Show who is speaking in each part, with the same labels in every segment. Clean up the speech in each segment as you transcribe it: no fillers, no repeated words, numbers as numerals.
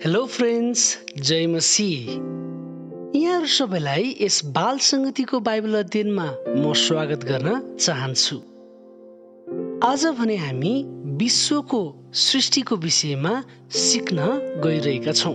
Speaker 1: Hello friends, जय मसीह। यहाँहरू सबैलाई यस बाल संगतिको बाइबल अध्ययनमा म स्वागत गर्न चाहन्छु। आज भने हामी विश्वको सृष्टिको विषयमा सिक्न गइरहेका छौँ।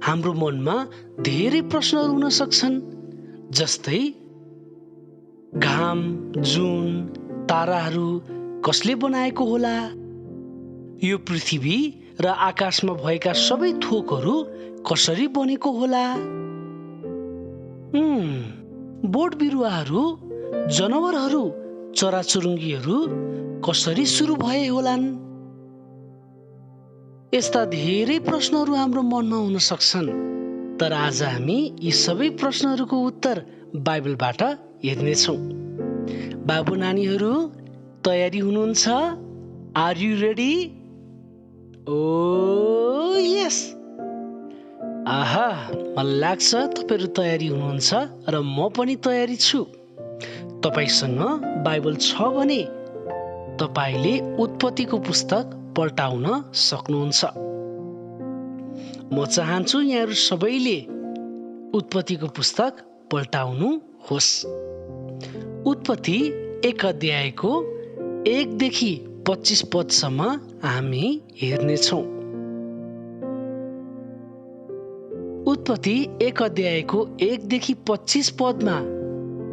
Speaker 1: हाम्रो मनमा धेरै प्रश्नहरू हुन सक्छन्, जस्तै घाम, जुन, ताराहरू कसले बनाएको होला? यो पृथ्वी र आकाशमा भएका सबै थोकहरू कसरी बनेको होला? बोट बिरुवाहरू, जनावरहरू, चराचुरुङ्गीहरू कसरी सुरु भए होलान्? यस्ता धेरै प्रश्नहरू हाम्रो मनमा हुन सक्छन्, तर आज हामी यी सबै प्रश्नहरूको उत्तर बाइबलबाट हेर्नेछौँ। बाबु नानीहरू तयारी हुनुहुन्छ? Are you ready? Oh yes! आहा, मलाई लाग्छ तपाईहरु तयारी हुनुहुन्छ र म पनि तयारी छु। तपाईसँग बाइबल छ भने तपाईले उत्पत्तिको पुस्तक पल्टाउन सक्नुहुन्छ। म चाहन्छु यहाँहरु सबैले उत्पत्तिको पुस्तक पल्टाउनु होस्। उत्पत्ति 1 अध्यायको 1 देखि 25 पदसम्म हामी हेर्नेछौँ। उत्पत्ति 1 अध्यायको 1 देखि 25 पदमा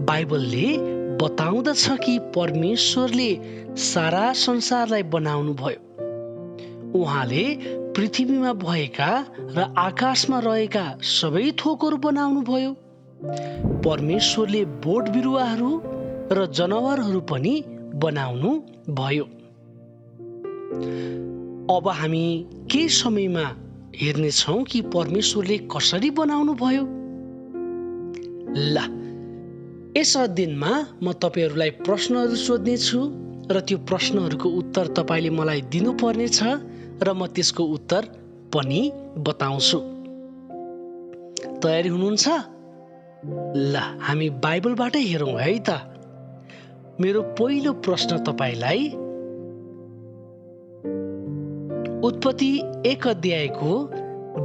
Speaker 1: बाइबलले बताउँदछ कि परमेश्वरले सारा संसारलाई बनाउनु भयो। उहाँले पृथ्वीमा भएका र आकाशमा रहेका सबै थोकहरू बनाउनु भयो। परमेश्वरले बोट बिरुवाहरू र जनावरहरू पनि बनाउनु भयो। अब हामी केही समयमा हेर्नेछौँ कि परमेश्वरले कसरी बनाउनु भयो। ल, यस अध्ययनमा म तपाईहरुलाई प्रश्नहरू सोध्नेछु र त्यो प्रश्नहरूको उत्तर तपाईले मलाई दिनुपर्नेछ र म त्यसको उत्तर पनि बताउँछु। तयारी हुनुहुन्छ? ल, हामी बाइबलबाटै हेरौँ है त। मेरो पहिलो प्रश्न तपाईलाई उत्पत्ति 1 अध्यायको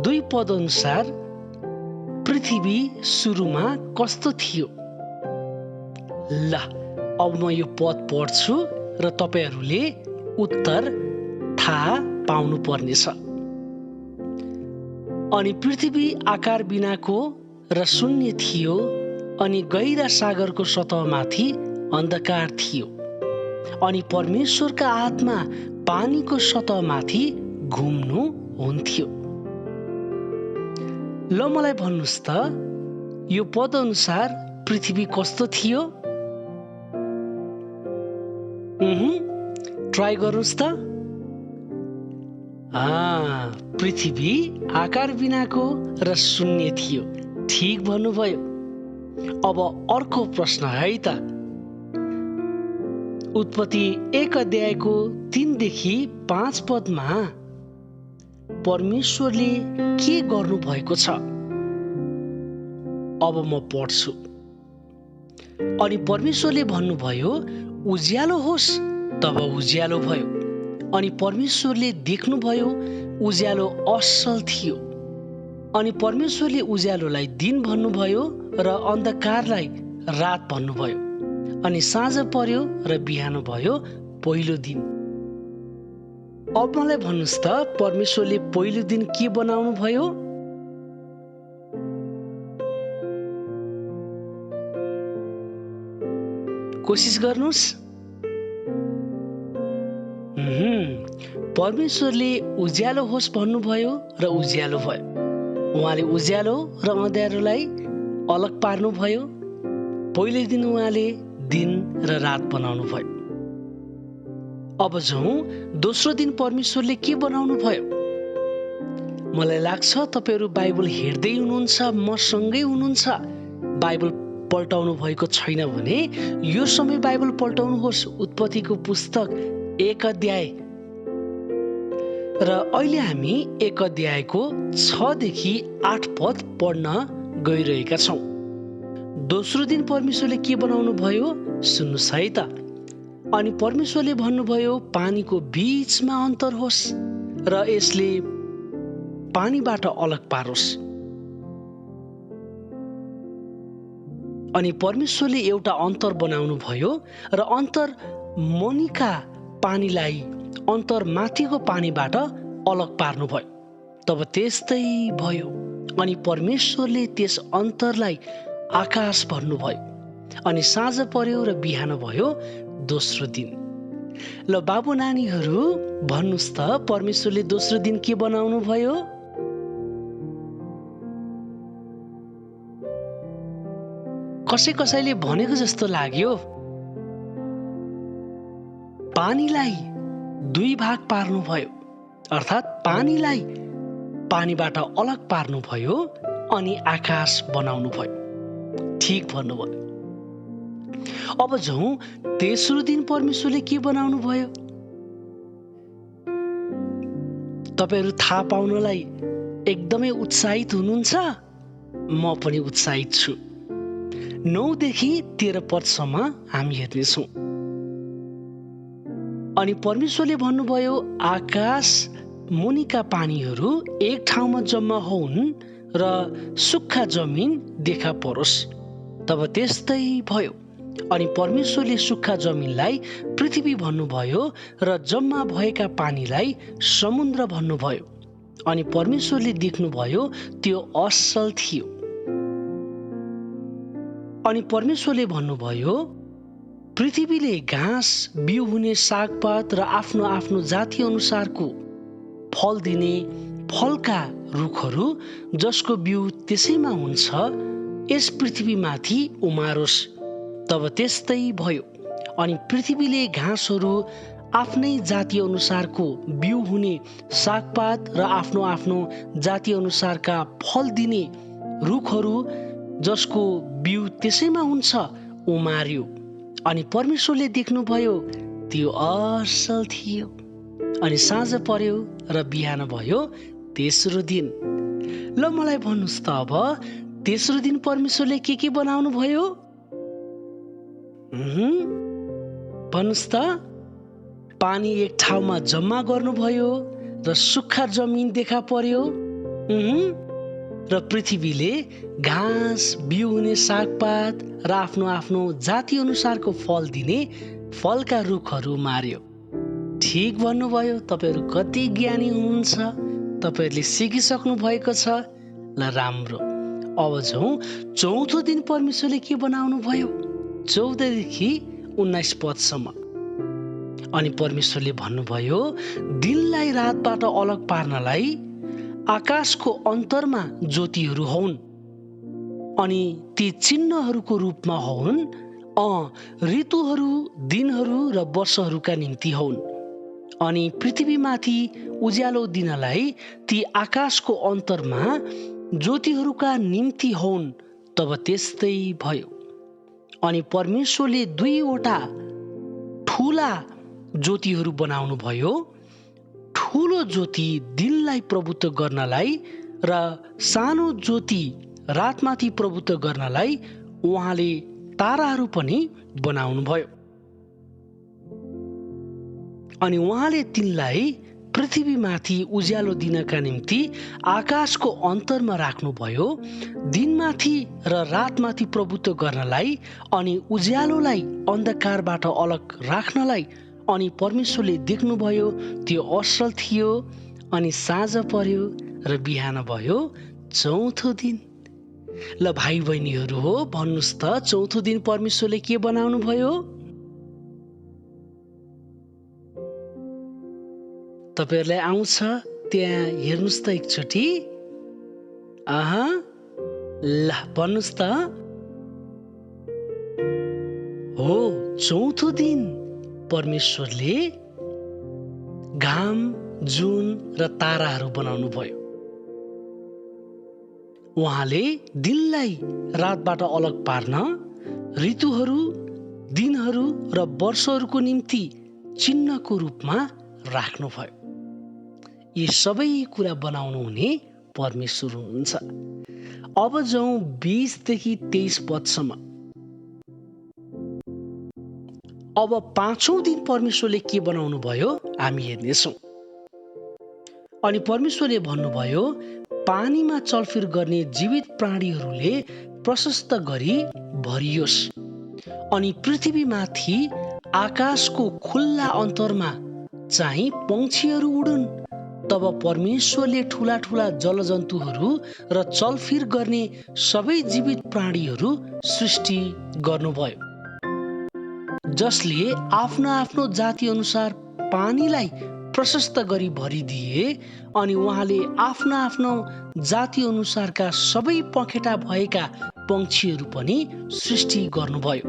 Speaker 1: 2 पद अनुसार पृथ्वी सुरुमा कस्तो थियो? ल, अब म यो पद पढ्छु र तपाईहरुले उत्तर थाहा पाउनु पर्नेछ। अनि पृथ्वी आकार बिनाको र शून्य थियो, अनि गहिरा सागरको सतहमाथि अन्धकार थियो, अनि परमेश्वरका आत्मा पानीको सतहमाथि घुम्नु हुन्थ्यो। ल, मलाई भन्नुस् त, यो पद अनुसार पृथ्वी कस्तो थियो? ट्राई गर्नुस् त। पृथ्वी आकार बिनाको र शून्य थियो। ठीक भन्नुभयो। अब अर्को प्रश्न है त। उत्पत्ति 1 अध्यायको 3 देखि 5 पदमा परमेश्वरले के गर्नु भएको छ? अब म पढ्छु। अनि परमेश्वरले भन्नुभयो, उज्यालो होस्, तब उज्यालो भयो। अनि परमेश्वरले देख्नुभयो उज्यालो असल थियो। अनि परमेश्वरले उज्यालोलाई दिन भन्नुभयो र अन्धकारलाई रात भन्नुभयो। अनि साँझ पर्यो र बिहान भयो, पहिलो दिन। अब मलाई भन्नुस् त, परमेश्वरले पहिलो दिन के बनाउनु भयो? कोसिस गर्नुस्। परमेश्वरले उज्यालो होस् भन्नुभयो र उज्यालो भयो। उहाँले उज्यालो र अँध्यारोलाई अलग पार्नुभयो। पहिलो दिन उहाँले दिन र रात बनाउनु भयो। अब जाउँ, दोस्रो दिन परमेश्वरले के बनाउनु भयो? मलाई लाग्छ तपाईहरु बाइबल हेर्दै हुनुहुन्छ, मसँगै हुनुहुन्छ। बाइबल पल्टाउनु भएको छैन भने यो समय बाइबल पल्टाउनुहोस्। उत्पत्तिको पुस्तक 1 अध्याय र अहिले हामी 1 अध्यायको 6 देखि 8 पद पढ्न गइरहेका छौँ। दोस्रो दिन परमेश्वरले के बनाउनु भयो? सुन्नुस् है त। अनि परमेश्वरले भन्नुभयो, पानीको बीचमा अन्तर होस्, र यसले पानीबाट अलग पारोस्। अनि परमेश्वरले एउटा अन्तर बनाउनु भयो र अन्तर मुनिका पानीलाई अन्तर माथिको पानीबाट अलग पार्नु भयो। तब त्यस्तै भयो। अनि परमेश्वरले त्यस अन्तरलाई आकाश भन्नुभयो। अनि साँझ पर्यो र बिहान भयो दोस्रो दिन। ल बाबु नानीहरू भन्नुहोस् त, परमेश्वरले दोस्रो दिन के बनाउनु भयो? कसैले भनेको जस्तो लाग्यो। पानीलाई दुई भाग पार्नुभयो, अर्थात् पानीलाई पानीबाट अलग पार्नुभयो अनि आकाश बनाउनु भयो। ठिक भन्नुभयो। अब जाउँ तेस्रो दिन परमेश्वरले के बनाउनु भयो? तपाईहरू थाहा पाउनलाई एकदमै उत्साहित हुनुहुन्छ? म पनि उत्साहित छु। 9 देखि 13 पदसम्म हामी हेर्नेछौँ। अनि परमेश्वरले भन्नुभयो, आकाश मुनिका पानीहरू एक ठाउँमा जम्मा होउन् र सुक्खा जमिन देखा परोस्। तब त्यस्तै भयो। अनि परमेश्वरले सुक्खा जमिनलाई पृथ्वी भन्नुभयो र जम्मा भएका पानीलाई समुद्र भन्नुभयो। अनि परमेश्वरले देख्नुभयो त्यो असल थियो। अनि परमेश्वरले भन्नुभयो, पृथ्वीले घाँस, बिउ हुने सागपात र आफ्नो आफ्नो जाति अनुसारको फल दिने फलका रुखहरू जसको बिउ त्यसैमा हुन्छ, यस पृथ्वीमाथि उमारोस्। तब त्यस्तै भयो। अनि पृथ्वीले घाँसहरू, आफ्नै जाति अनुसारको बिउ हुने सागपात र आफ्नो आफ्नो जाति अनुसारका फल दिने रुखहरू जसको बिउ त्यसैमा हुन्छ उमार्यो। अनि परमेश्वरले देख्नुभयो त्यो असल थियो। अनि साँझ पर्यो र बिहान भयो तेस्रो दिन। ल मलाई भन्नुहोस् त, अब तेस्रो दिन परमेश्वरले के बनाउनु भयो? भन्नुहोस् त। पानी एक ठाउँमा जम्मा गर्नुभयो र सुक्खा जमिन देखा पर्यो। र पृथ्वीले घाँस, बिउ हुने सागपात र आफ्नो आफ्नो जाति अनुसारको फल दिने फलका रुखहरू मार्यो। ठिक भन्नुभयो। तपाईँहरू कति ज्ञानी हुनुहुन्छ, तपाईँहरूले सिकिसक्नु भएको छ। ल राम्रो। अब जाउँ चौथो दिन परमेश्वरले के बनाउनु भयो? 14 देखि 19 पदसम्म। अनि परमेश्वरले भन्नुभयो, दिनलाई रातबाट अलग पार्नलाई आकाशको अन्तरमा ज्योतिहरू होउन् अनि ती चिन्हहरूको रूपमा होउन्। ऋतुहरू, दिनहरू र वर्षहरूका निम्ति होउन्। अनि पृथ्वीमाथि उज्यालो दिनलाई ती आकाशको अन्तरमा ज्योतिहरूका निम्ति होउन्। तब त्यस्तै भयो। अनि परमेश्वरले 2वटा ठुला ज्योतिहरू बनाउनु भयो। ठुलो ज्योति दिनलाई प्रभुत्व गर्नलाई र सानो ज्योति रातमाथि प्रभुत्व गर्नलाई उहाँले ताराहरू पनि बनाउनु भयो। अनि उहाँले तिनलाई पृथ्वीमाथि उज्यालो दिनका निम्ति आकाशको अन्तरमा राख्नुभयो, दिनमाथि र रातमाथि प्रभुत्व गर्नलाई अनि उज्यालोलाई अन्धकारबाट अलग राख्नलाई। अनि परमेश्वरले देख्नुभयो त्यो असल थियो। अनि साँझ पर्यो र बिहान भयो चौथो दिन। ल भाइ बहिनीहरू हो, भन्नुहोस् त, चौथो दिन परमेश्वरले के बनाउनु भयो? तपाईहरूलाई आउँछ त्यहाँ हेर्नुहोस् त एकचोटि। ल भन्नुहोस् त। हो, चौथो दिन परमेश्वरले घाम, जुन र ताराहरू बनाउनु भयो। उहाँले दिनलाई रातबाट अलग पार्न ऋतुहरू, दिनहरू र वर्षहरूको निम्ति चिन्हको रूपमा राख्नुभयो। यी सबै कुरा बनाउनु हुने परमेश्वर हुनुहुन्छ। अब जाउँ 20 देखि 23 पदसम्म। अब 5औं दिन परमेश्वरले के बनाउनु भयो हामी हेर्नेछौँ। अनि परमेश्वरले भन्नुभयो, पानीमा चलफिर गर्ने जीवित प्राणीहरूले प्रशस्त गरी भरियोस् अनि पृथ्वीमाथि आकाशको खुल्ला अन्तरमा चाहिँ पंक्षीहरू उडुन्। तब परमेश्वरले ठूला ठूला जलजन्तुहरू र चलफिर गर्ने सबै जीवित प्राणीहरू सृष्टि गर्नुभयो, जसले आफ्नो आफ्नो जाति अनुसार पानीलाई प्रशस्त गरी भरिदिए। अनि उहाँले आफ्नो आफ्नो जाति अनुसारका सबै पखेटा भएका पंक्षीहरू पनि सृष्टि गर्नुभयो।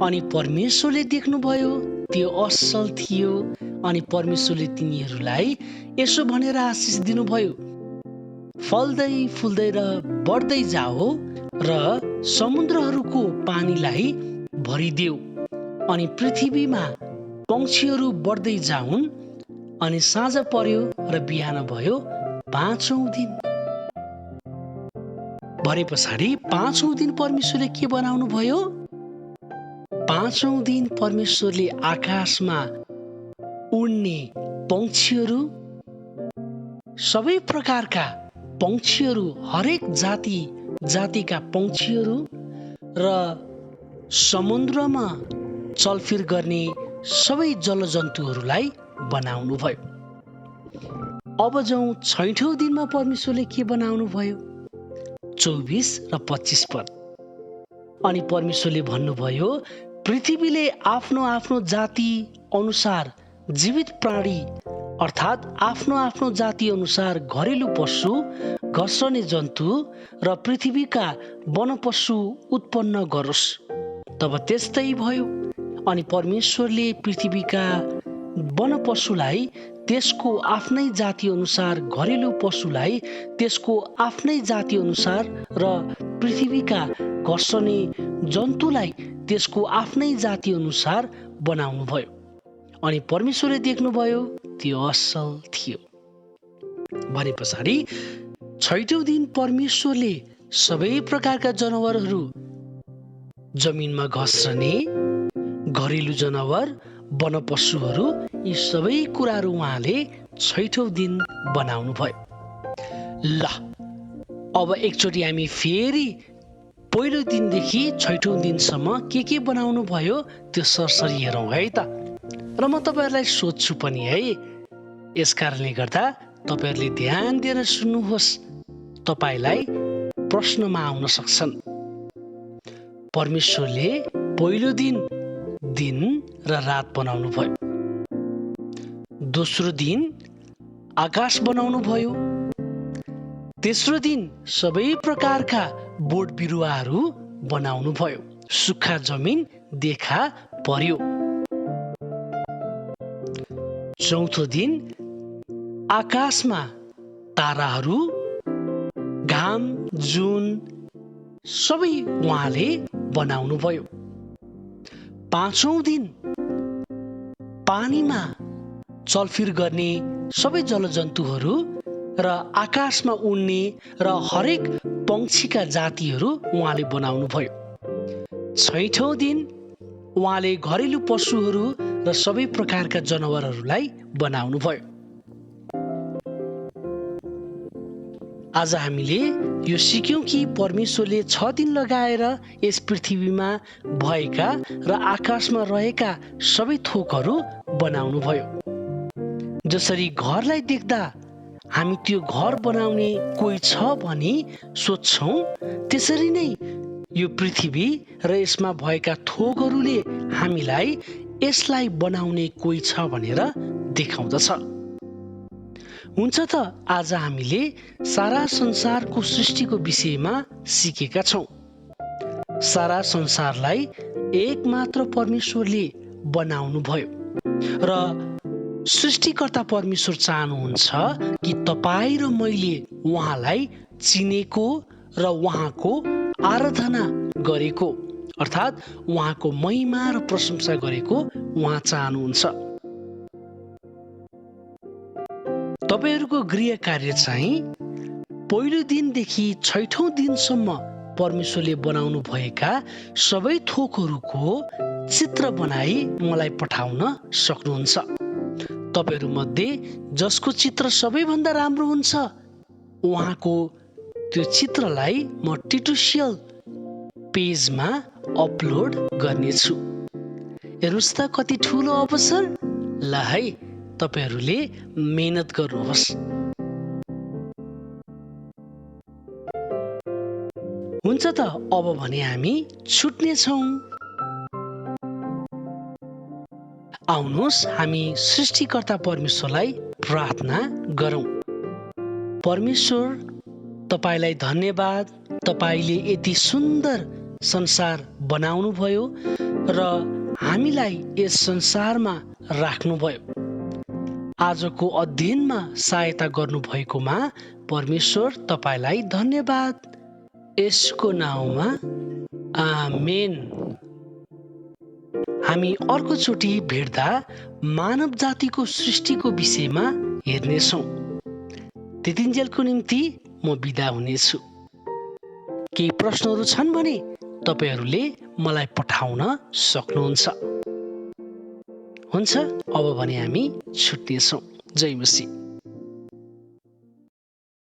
Speaker 1: अनि परमेश्वरले देख्नुभयो त्यो असल थियो। अनि परमेश्वरले तिनीहरूलाई यसो भनेर आशिष दिनुभयो, फल्दै फुल्दै र बढ्दै जाओ र समुद्रहरूको पानीलाई भरिदेऊ अनि पृथ्वीमा पंक्षीहरू बढ्दै जाउन्। अनि साँझ पर्यो र बिहान भयो, 5औं दिन। भरे पछाडि 5औं दिन परमेश्वरले के बनाउनु भयो? 5औं दिन परमेश्वरले आकाशमा उड्ने पंक्षीहरू, सबै प्रकारका पंक्षीहरू, हरेक जातिका पंक्षीहरू र समुद्रमा चलफिर गर्ने सबै जलजन्तुहरूलाई बनाउनु भयो। अब जाउँ 6औं दिनमा परमेश्वरले के बनाउनु भयो? 24 र 25 पद। अनि परमेश्वरले भन्नुभयो, पृथ्वीले आफ्नो आफ्नो जाति अनुसार जीवित प्राणी अर्थात् आफ्नो आफ्नो जाति अनुसार घरेलु पशु, घस्रने जन्तु र पृथ्वीका वनपशु उत्पन्न गरोस्। तब त्यस्तै भयो। अनि परमेश्वरले पृथ्वीका वनपशुलाई त्यसको आफ्नै जाति अनुसार, घरेलु पशुलाई त्यसको आफ्नै जाति अनुसार र पृथ्वीका घस्रने जन्तुलाई त्यसको आफ्नै जाति अनुसार बनाउनु भयो। अनि परमेश्वरले देख्नुभयो त्यो असल थियो। भने पछाडि 6औं दिन परमेश्वरले सबै प्रकारका जनावरहरू, जमिनमा घस्रने घरेलु जनावर, वनपशुहरू, यी सबै कुराहरू उहाँले 6औं दिन बनाउनु भयो। ल अब एकचोटि हामी फेरि पहिलो दिनदेखि 6औं दिनसम्म के बनाउनु भयो त्यो सरसरी हेरौँ है त। र म तपाईँहरूलाई सोध्छु पनि है, यस कारणले गर्दा तपाईँहरूले ध्यान दिएर सुन्नुहोस्, तपाईँलाई प्रश्नमा आउन सक्छन्। परमेश्वरले पहिलो दिन र रात बनाउनु भयो। दोस्रो दिन आकाश बनाउनु भयो। तेस्रो दिन सबै प्रकारका बोट बिरुवाहरू बनाउनु भयो। सुक्खा जमिन देखा पर्यो। चौथो दिन आकाशमा ताराहरू, घाम, जुन सबै उहाँले बनाउनु भयो। 5औं दिन पानीमा चलफिर गर्ने सबै जलजन्तुहरू र आकाशमा उड्ने र हरेक पंक्षीका जातिहरू उहाँले बनाउनु भयो। 6औं दिन उहाँले घरेलु पशुहरू र सबै प्रकारका जनावरहरूलाई बनाउनु भयो। आज हामीले यो सिक्यौं कि परमेश्वरले 6 दिन लगाएर यस पृथ्वीमा भएका र आकाशमा रहेका सबै थोकहरू बनाउनु भयो। जसरी घरलाई देख्दा हामी त्यो घर बनाउने कोही छ भनी सोच्छौं, त्यसरी नै यो पृथ्वी र यसमा भएका थोकहरूले हामीलाई यसलाई बनाउने कोही छ भनेर देखाउँदछ। हुन्छ त आज हामीले सारा संसारको सृष्टिको विषयमा सिकेका छौं। सारा संसारलाई एकमात्र परमेश्वरले बनाउनु भयो र सृष्टिकर्ता परमेश्वर चाहनुहुन्छ कि तपाईँ र मैले उहाँलाई चिनेको र उहाँको आराधना गरेको अर्थात् उहाँको महिमा र प्रशंसा गरेको उहाँ चाहनुहुन्छ। तपाईहरूको गृह कार्य चाहिँ पहिलो दिनदेखि 6औं दिनसम्म परमेश्वरले बनाउनु भएका सबै थोकहरूको चित्र बनाई मलाई पठाउन सक्नुहुन्छ। तपाईहरूमध्ये जसको चित्र सबैभन्दा राम्रो हुन्छ उहाँको त्यो चित्रलाई म ट्युटोरियल पेजमा अपलोड गर्नेछु। हेर्नुहोस् त कति ठुलो अवसर। ल है तपाईहरूले मेहनत गर्नुहोस्। हुन्छ त अब भने हामी छुट्नेछौँ। आउनुहोस् हामी सृष्टिकर्ता परमेश्वरलाई प्रार्थना गरौँ। परमेश्वर तपाईलाई धन्यवाद। तपाईले यति सुन्दर संसार बनाउनु भयो र हामीलाई यस संसारमा राख्नुभयो। आजको अध्ययनमा सहायता गर्नुभएकोमा परमेश्वर तपाईलाई धन्यवाद। यसको नाउँमा आमेन। हामी अर्कोचोटि भेट्दा मानव जातिको सृष्टिको विषयमा हेर्नेछौँ। त्यतिन्जेलको निम्ति म बिदा हुनेछु। केही प्रश्नहरू छन् भने तपाईहरूले मलाई पठाउन सक्नुहुन्छ। हुन्छ अब भने हामी छुट्नेछौँ। जय मसीह।